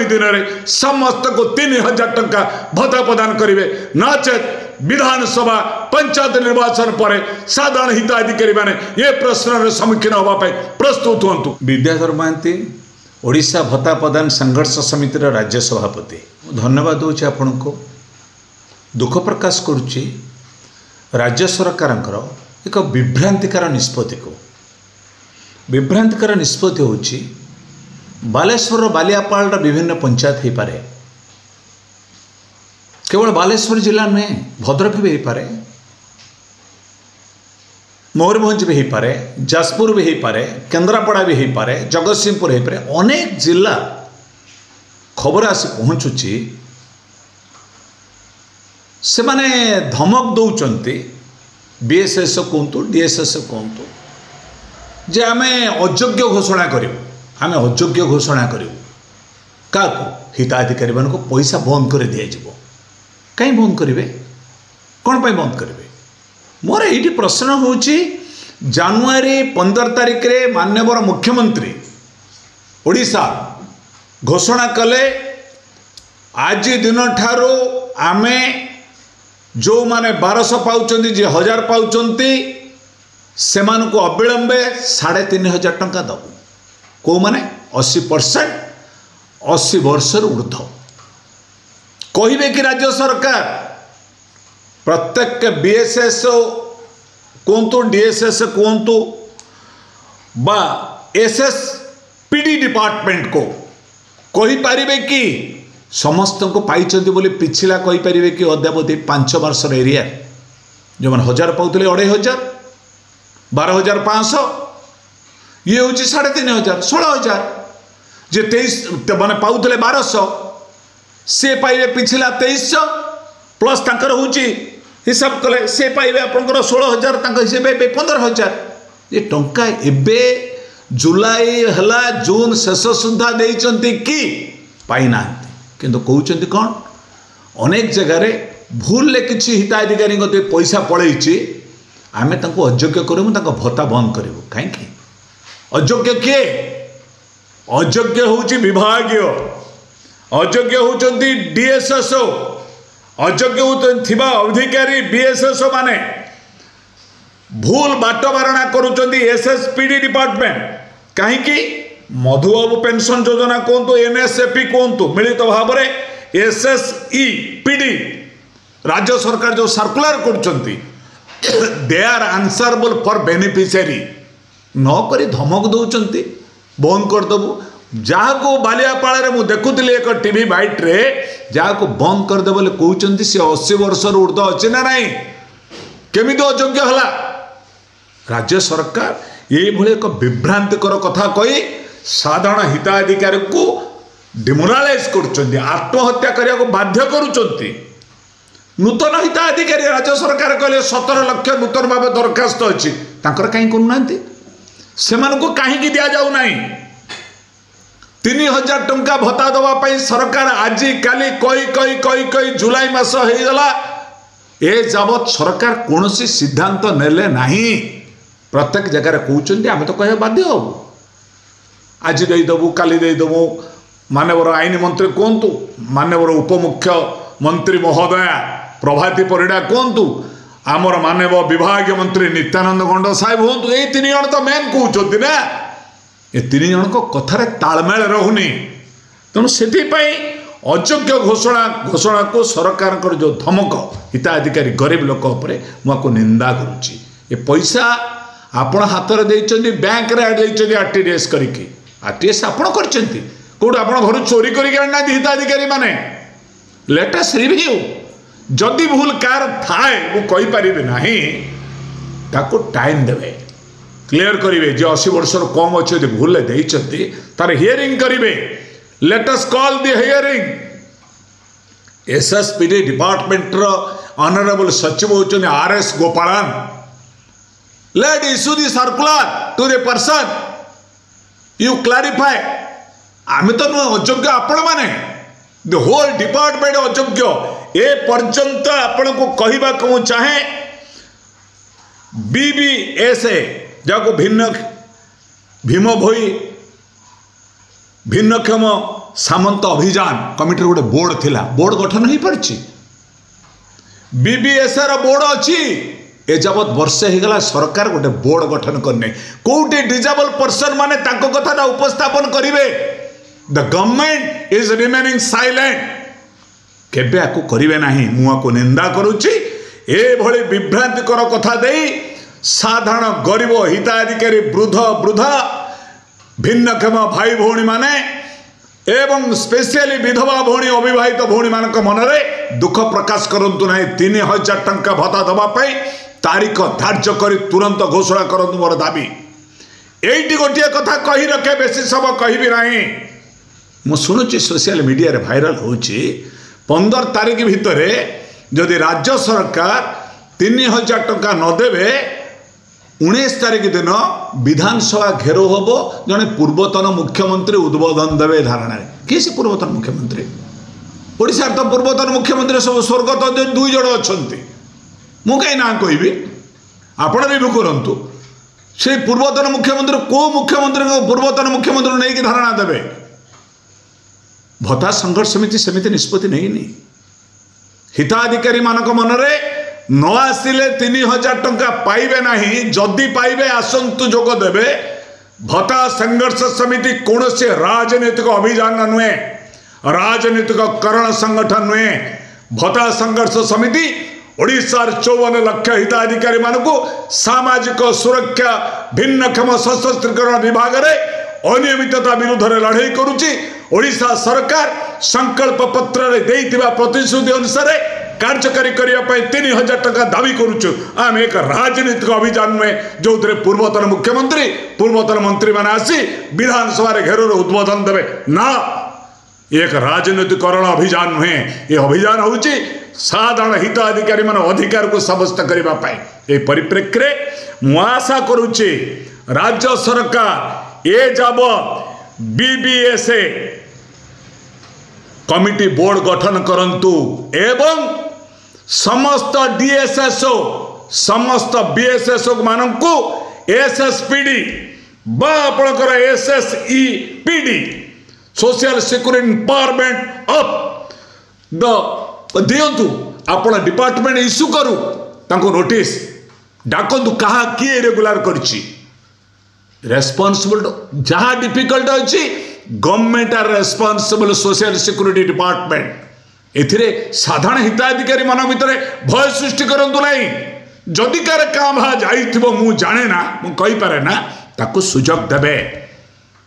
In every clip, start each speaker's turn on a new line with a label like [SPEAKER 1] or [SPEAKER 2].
[SPEAKER 1] दिन में समस्त को 3000 टंका भत्ता प्रदान करेंगे नचेत विधानसभा पंचायत निर्वाचन पर साधारण हिताधिकारी माने ये प्रश्न सम्मुखीन होगापी प्रस्तुत हूँ।
[SPEAKER 2] विद्याधर महांती ओडिशा भत्ता प्रदान संघर्ष समितिर राज्य सभापति धन्यवाद दूचे आपण को दुख प्रकाश करुच्ची राज्य सरकार एक विभ्रांतिकर निष्पत्ति को विभ्रांतिकर निष्पत्ति होची बालेश्वर बालियापाल विभिन्न पंचायत हो पारे केवल बालेश्वर जिला में भद्रक भी हो पारे मयूरभंज भी हो पारे जाजपुर भी हो पारे केन्द्रापड़ा भी हो पारे जगतसिंहपुर हो पारे अनेक जिला खबर आसी पहुँचुची से माने धमक दौरान बीएसएस कहतु डीएसएस कहतु जे आमे अयोग्य घोषणा करूँ आम अयोग्य घोषणा करूँ क्या हिताधिकारी मान को पैसा बंद कर दिज्व कहीं बंद करेंगे कौन पर बंद करेंगे मोर ये प्रश्न हूँ जानुआरी 15 तारिख रे माननीय मुख्यमंत्री ओडिशा घोषणा कले आज दिन ठारू आमे जो माने 1200 पाउचंती जे 1000 पाउचंती से मानक अविलंबे 3500 टंका दबू कौ माने 80% 80 वर्ष ऊर्ध कहे कि राज्य सरकार प्रत्येक बीएसएस कहतु डीएसएस कहतु बा एसएसपीडी डिपार्टमेंट को कही पारिबे कि समस्त को पाइछन्ति बोली पिछला कही पारिबे कि अद्यावधि 5 वर्ष एरिया जो मैंने 1000 पाउले 2500 12500 ये हूँ 3500 16000 जे 23 मैंने पाउले 1200 से पाइबे पिछला 2300 प्लस तांकर हूँ हिसाब कले से पाइबे आपंकर 16000 हिसाब 15000 ये टंका एबे जुलाई हला जून शेष सुधा देइचंती कि पाइना किंतु कहते कौन अनेक जगार भूल किसी हिताधिकारी पैसा पड़े आम अयोग्य करूँ भत्ता बंद करूँ कहीं अयोग्य किए अयोग्य हूँ विभागीय अयोग्य होती डीएसएस अयोग्य होता अधिकारी बीएसएस माने भूल बाटबारणा करुँच एसएसपीडी डिपार्टमेंट कहीं मधुबाबू पेंशन योजना कहतु एनएसएपी कहतु मिलित भाव में एसएसईपीडी राज्य सरकार जो सर्कुलर कर they are answerable for beneficiary नक धमक दौरान बंद करदेबू जहाँ को बालियापाल मुझे देखुली एक टीवी बाइट रे जहाँ को बंद करदे बोले कहते सी 80 वर्ष ऊर्ध अच्छे ना नाई केमी अयोग्य है राज्य सरकार ये एक विभ्रांतिकर कथा कही साधारण हिताधिकारी को डिमोरालाइज कर आत्महत्या करने को बाध्य करुँच नूतन हिताधिकारी राज्य सरकार कहले 17 लाख नूतन भाव दरखास्त अच्छी कहीं करूना से कहीं दि जाऊ ना 3000 टंका भत्ता दवाई सरकार आज काली कही कही कही कही जुलाई मास होगला ए जावत सरकार कौन सिद्धांत नेले नहीं प्रत्येक जगह कहते आम तो कह बाध्य हबू आज देदेबू काली देदेबू मानवर आईन मंत्री कहतु मानवर उपमुख्यमंत्री महोदया प्रभाती परिड़ा कहतु आमर मानव विभाग मंत्री नित्यानंद गंड साहेब हूँ ये 3 जन तो मेन कहते ना ये 3 जन को कथार तालमेल रहुनी तेणु से अयोग्य घोषणा को सरकार जो धमक हिताधिकारी गरीब लोक मुझे निंदा करुच्ची ये पैसा आपण हाथ में देते बैंक आरटीडीएस करके आरटीएस आपण कौट आप घर चोरी करना हिताधिकारी माने लेटेस्ट रिव्यू जदि भूल कार थाए मुझे नहीं ताको टाइम देवे क्लियर करेंगे जो 80 वर्ष कम अच्छे भूल देते तार हियरिंग करेंगे latest call the hearing SSPD department honourable सचिव होती RS Gopalan let issue the circular to the person you clarify आम तो नुह अयोग्य आपण मैंने द होल डिपार्टमेंट अयोग्य ए पर्यंत आपण को कहवा को चाहे बीबीएसए जाको भिन्न भीम भोई भिन्नक्षम सामंत अभियान कमिटी गोटे बोर्ड थिला बोर्ड गठन हो पारछि बीबीएसआर बोर्ड अच्छी ए जबत वर्षे हो गला सरकार गोटे बोर्ड गठन करने कोटे डिजेबल पर्सन माने ताको कथा उपस्थापन करिवे the government is remaining silent केबे आकु करिवे नाही मुआ को निंदा करूची ए भली विभ्रांतिकर कथा देई साधारण गरीब हिताधिकारी वृद्ध वृद्धा भिन्नक्षम भाई भौणी माने एवं स्पेशली विधवा भौणी अविवाहित भौणी मानक मनरे दुख प्रकाश करंतु नाही 3000 टंका भत्ता दबा पाई तारीख धार्य करी तुरंत घोषणा करंतु मोर दाबी एइटी गोटिए कथा कही रखे बेसी सब कहिबी नाही मु सुनुची सोशल मीडिया रे वायरल होची 15 तारीख भितर जदि राज्य सरकार 3000 टंका न देवे 19 तारीख दिन विधानसभा घेरो हम जड़े पूर्वतन मुख्यमंत्री उद्बोधन देवे धारणा किए से पूर्वतन मुख्यमंत्री ओडिशा तो पूर्वतन मुख्यमंत्री सब स्वर्गत 2 जण अच्छा मु कहीं ना कहि आपण रिव्यू करंतु से पूर्वतन मुख्यमंत्री को मुख्यमंत्री पूर्वतन मुख्यमंत्री नहीं धारणा देवे भत्ता संघर्ष समिति सेमिति निष्पत्ति नहीं हिताधिकारी मानक मनरे न आसिले 3000 टंका पाइबे नहीं जदि पाइबे आसंतु जोग देवे भत्ता संघर्ष समिति कौन से राजनीतिक अभियान नुहे राजनीतिक करण संगठन नुहे भत्ता संघर्ष समिति ओडिशार 54 लाख हिताधिकारी मानक सामाजिक सुरक्षा भिन्नक्षम सशस्त्रीकरण विभाग रे अनियमितता विरुद्ध लड़ाई करुची ओडिशा सरकार संकल्प पत्र रे देइतिबा प्रतिश्रुति अनुसार कार्यकारी करने 3000 टंका दावी करुचु आम एक राजनीतिक अभियान में जो पूर्वतन मुख्यमंत्री पूर्वतन मंत्री मैंने आसी विधानसभा घेर उद्बोधन देवे ना एक राजनीतिकरण अभियान नुहे ये अभियान हूँ साधारण हिताधिकारी मान अधिकार को सब्यस्त करने परिप्रेक्षी मु आशा करुच्ची राज्य सरकार ए जाबत बीबीएसए कमिटी बोर्ड गठन करंतु एवं समस्त डीएसएसओ समस्त बीएसएसओ मानकु एसएसपीडी बा आपणकर SSEPD social security empowerment of the दियंतु आपण डिपार्टमेंट इश्यू करू तांको नोटिस डाकंतु कहा किए रेगुलर करछि रेस्पॉन्सिबल जहाँ डिफिकल्ट अच्छी government are responsible social security department एथिरे साधारण हिताधिकारी मान भितर भय सृष्टि करंतु नहीं जदि कार काँ जाइथिबो मु जाने ना मु कहि पारे ना ताको सुजोग देबे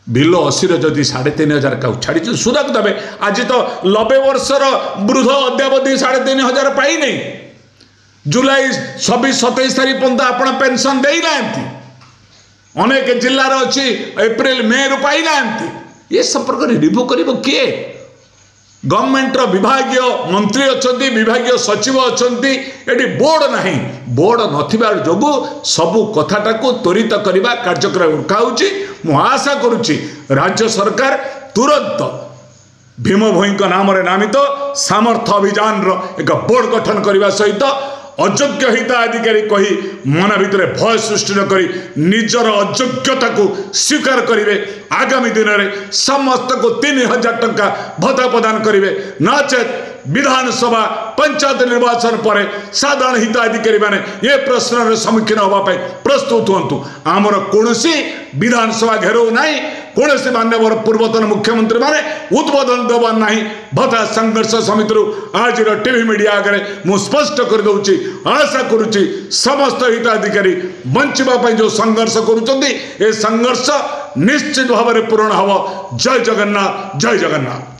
[SPEAKER 2] बिल 80 जदि 3500 का छाड़ी सुजोग देबे आज तो 90 वर्षर वृद्ध अद्यावधि 3500 पाई नहीं जुलाई 26-27 तारीख पर्यंत आपण पेंशन देई नांती अनेक जिल्लार अच्छी एप्रिल मे रु पाई नांती ये संपर्क रिव्यू करिवो किए गवर्नमेंट विभागीय मंत्री अच्छा विभागीय सचिव अच्छा ये बोर्ड नहीं बोर्ड नथिबार जोगु सबु कथाटा को त्वरित करने कार्यक्रम रखाऊँगी मु आशा करुच्ची राज्य सरकार तुरंत भीम भोई नाम नामित सामर्थ्य अभियान एक बोर्ड गठन करने सहित अयोग्य हिताधिकारी कही मन भितर भय सृष्टि न करी निजर अयोग्यता को स्वीकार करेंगे आगामी दिन में समस्त को 3000 टंका भत्ता प्रदान करेंगे नचेत विधानसभा पंचायत निर्वाचन पर साधारण हिताधिकारी माने ये प्रश्न सम्मुखीन होगापी प्रस्तुत हूँ आमर कौन विधानसभा घेराव ना कौन मान्यवर पूर्वतन मुख्यमंत्री माने उद्बोधन देवार ना भत्ता संघर्ष समिति आज टीवी मीडिया आगे मुझे स्पष्ट कर दूची आशा करुच्ची समस्त हिताधिकारी बंचापी जो संघर्ष करुँच संघर्ष निश्चित भाव में पूर्ण हम जय जगन्नाथ जय जगन्नाथ।